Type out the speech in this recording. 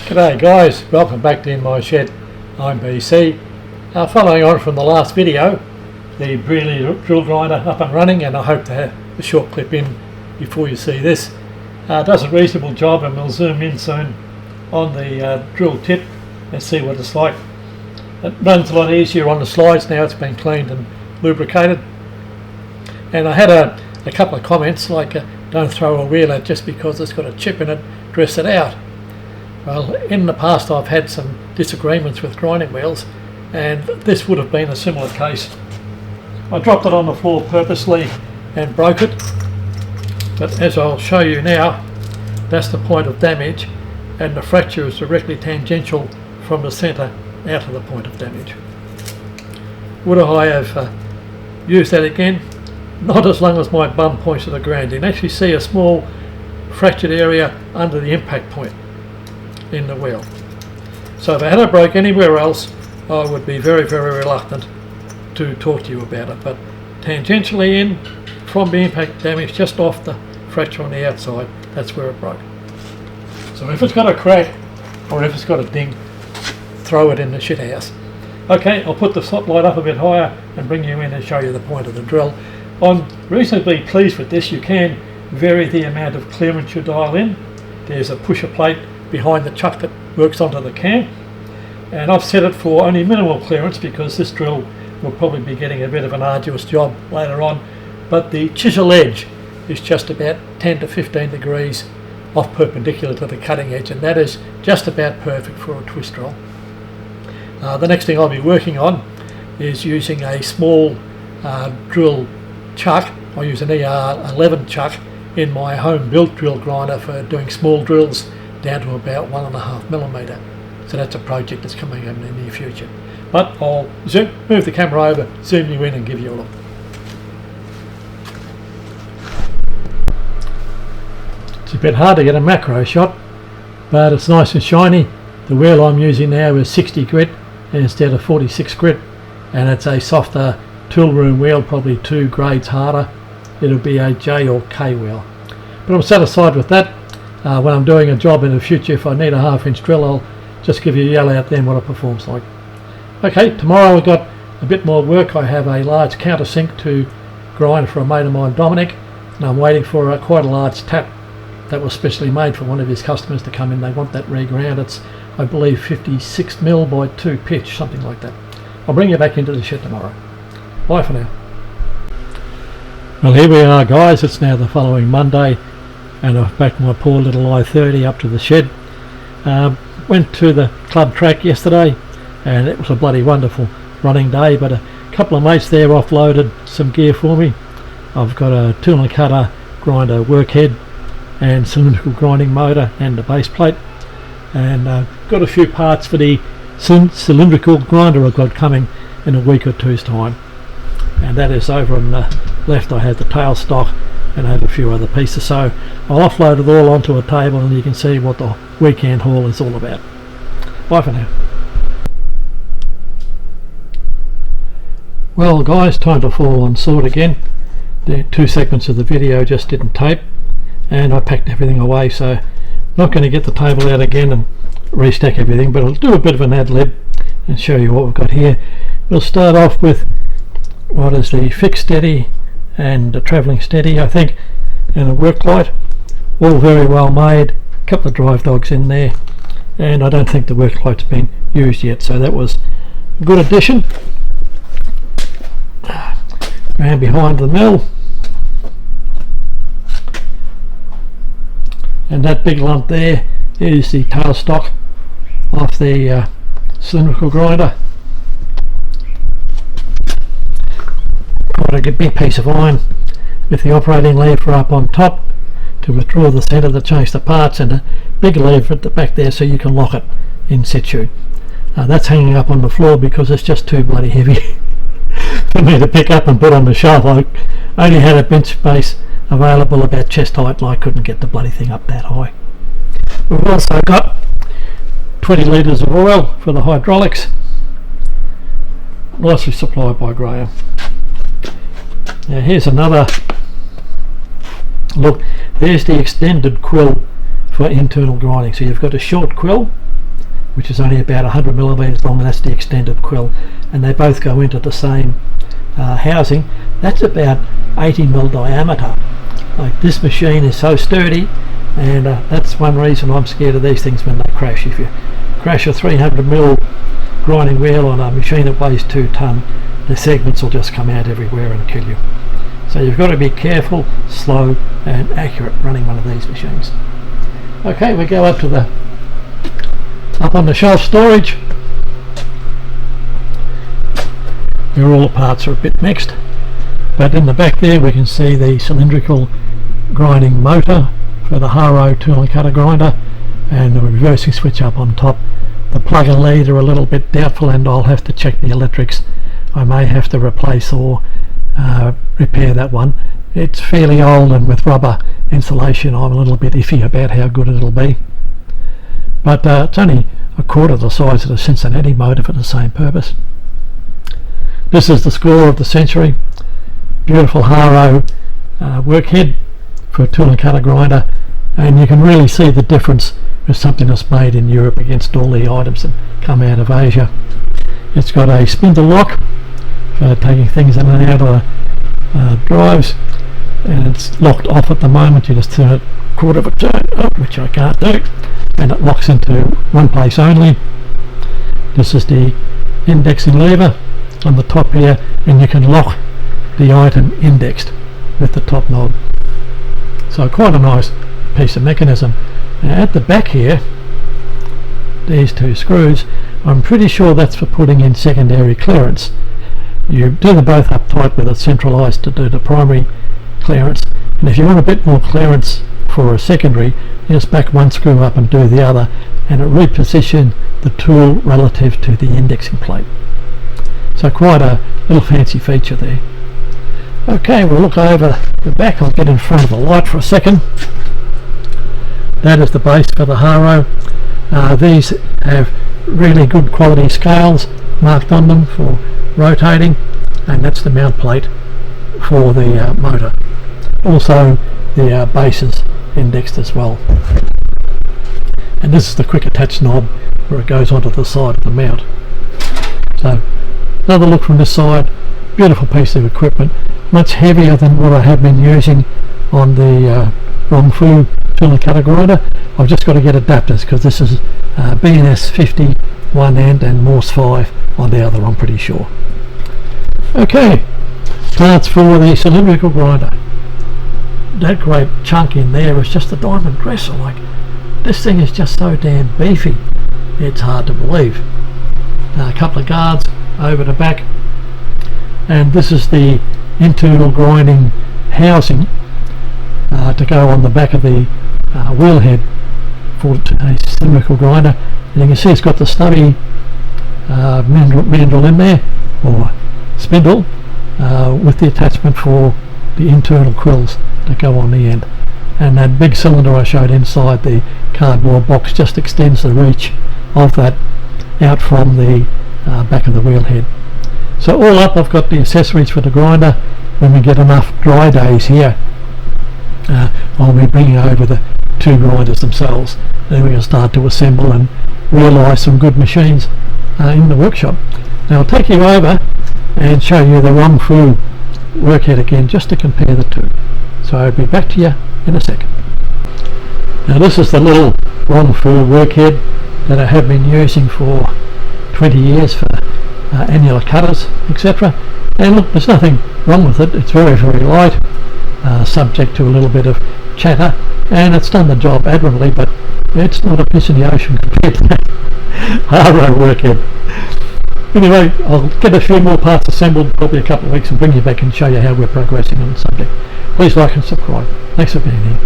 G'day guys, welcome back to In My Shed. I'm BC. Following on from the last video, the Brearley drill grinder up and running, and I hope to have a short clip in before you see this. Does a reasonable job, and we'll zoom in soon on the drill tip and see what it's like. It runs a lot easier on the slides now. It's been cleaned and lubricated. And I had a couple of comments like don't throw a wheel out just because it's got a chip in it, dress it out. Well, in the past I've had some disagreements with grinding wheels, and this would have been a similar case. I dropped it on the floor purposely and broke it, but as I'll show you now, that's the point of damage, and the fracture is directly tangential from the centre out to the point of damage. Would I have used that again? Not as long as my bum points to the ground. You can actually see a small fractured area under the impact point in the wheel. So if I had it broke anywhere else, I would be very, very reluctant to talk to you about it. But tangentially in from the impact damage, just off the fracture on the outside, that's where it broke. So if it's got a crack or if it's got a ding, throw it in the shit house. Okay, I'll put the spotlight up a bit higher and bring you in and show you the point of the drill. I'm reasonably pleased with this. You can vary the amount of clearance you dial in. There's a pusher plate behind the chuck that works onto the cam, and I've set it for only minimal clearance because this drill will probably be getting a bit of an arduous job later on, but the chisel edge is just about 10 to 15 degrees off perpendicular to the cutting edge, and that is just about perfect for a twist drill. The next thing I'll be working on is using a small drill chuck. I use an ER11 chuck in my home built drill grinder for doing small drills down to about 1.5mm. So that's a project that's coming in the near future. But I'll move the camera over, zoom you in and give you a look. It's a bit hard to get a macro shot, but it's nice and shiny. The wheel I'm using now is 60 grit instead of 46 grit, and it's a softer tool room wheel, probably 2 grades harder. It'll be a J or K wheel. But I'm satisfied with that. When I'm doing a job in the future, if I need a 1/2 inch drill, I'll just give you a yell out then what it performs like. Okay, tomorrow we've got a bit more work. I have a large countersink to grind for a mate of mine, Dominic, and I'm waiting for quite a large tap that was specially made for one of his customers to come in. They want that reground. It's, I believe, 56mm by 2 pitch, something like that. I'll bring you back into the shed tomorrow. Bye for now. Well, here we are guys, it's now the following Monday, and I've backed my poor little i30 up to the shed. Went to the club track yesterday, and it was a bloody wonderful running day, but a couple of mates there offloaded some gear for me. I've got a tool and cutter grinder workhead and cylindrical grinding motor and a base plate, and got a few parts for the cylindrical grinder I've got coming in a week or two's time. And that is over on the left. I have the tailstock and I have a few other pieces, so I'll offload it all onto a table and you can see what the weekend haul is all about. Bye for now. Well guys, time to fall on sword again. The 2 segments of the video just didn't tape, and I packed everything away, so not going to get the table out again and restack everything, but I'll do a bit of an ad lib and show you what we've got here. We'll start off with what is the fixed steady and the travelling steady, I think, and a work light, all very well made. A couple of drive dogs in there, and I don't think the work light's been used yet, so that was a good addition. Ran behind the mill, and that big lump there is the tailstock off the cylindrical grinder. Quite a big piece of iron with the operating lever up on top to withdraw the centre to change the parts, and a big lever at the back there so you can lock it in situ. That's hanging up on the floor because it's just too bloody heavy for me to pick up and put on the shelf. I only had a bench space available about chest height and I couldn't get the bloody thing up that high. We've also got 20 litres of oil for the hydraulics, nicely supplied by Graham. Now here's another look. There's the extended quill for internal grinding. So you've got a short quill which is only about 100 millimetres long, and that's the extended quill, and they both go into the same housing. That's about 80 mil diameter. Like, this machine is so sturdy, and that's one reason I'm scared of these things when they crash. If you crash a 300 mil grinding wheel on a machine that weighs 2 tonne, the segments will just come out everywhere and kill you. So you've got to be careful, slow and accurate running one of these machines. Okay, we go up on the shelf storage, where all the parts are a bit mixed, but in the back there we can see the cylindrical grinding motor for the Haro tool and cutter grinder, and the reversing switch up on top. The plug and lead are a little bit doubtful, and I'll have to check the electrics. I may have to replace or repair that one. It's fairly old, and with rubber insulation I'm a little bit iffy about how good it'll be. But it's only a quarter the size of the Cincinnati motor for the same purpose. This is the score of the century. Beautiful Haro workhead for a tool and cutter grinder, and you can really see the difference with something that's made in Europe against all the items that come out of Asia. It's got a spindle lock for taking things in and out of the drives, and it's locked off at the moment. You just turn it a quarter of a turn up, which I can't do, and it locks into one place only. This is the indexing lever on the top here, and you can lock the item indexed with the top knob. So quite a nice piece of mechanism. Now at the back here, these 2 screws, I'm pretty sure that's for putting in secondary clearance. You do them both up tight with it centralised to do the primary clearance, and if you want a bit more clearance for a secondary, you just back one screw up and do the other, and it repositions the tool relative to the indexing plate. So quite a little fancy feature there. Okay, we'll look over the back. I'll get in front of the light for a second. That is the base for the Haro. These have really good quality scales marked on them for rotating, and that's the mount plate for the motor. Also the base is indexed as well, and this is the quick attach knob where it goes onto the side of the mount. So another look from this side. Beautiful piece of equipment, much heavier than what I have been using on the Rongfu tool and cutter grinder. I've just got to get adapters because this is BNS 50 one end and Morse 5 on the other, I'm pretty sure. Okay, parts for the cylindrical grinder. That great chunk in there is just a diamond dresser. Like, this thing is just so damn beefy, it's hard to believe. A couple of guards over the back, and this is the internal grinding housing to go on the back of the wheel head for a cylindrical grinder. And you can see it's got the stubby mandrel in there, or spindle, with the attachment for the internal quills that go on the end. And that big cylinder I showed inside the cardboard box just extends the reach of that out from the back of the wheel head. So all up, I've got the accessories for the grinder. When we get enough dry days here, I'll be bringing over the 2 grinders themselves. Then we can start to assemble and realise some good machines in the workshop. Now I'll take you over and show you the Rongfu workhead again, just to compare the two. So I'll be back to you in a second. Now this is the little Rongfu workhead that I have been using for 20 years for annular cutters, etc. And look, there's nothing wrong with it. It's very, very light, subject to a little bit of chatter, and it's done the job admirably, but it's not a piss in the ocean compared to that Haro workhead. Anyway, I'll get a few more parts assembled, probably a couple of weeks, and bring you back and show you how we're progressing on the subject. Please like and subscribe. Thanks for being here.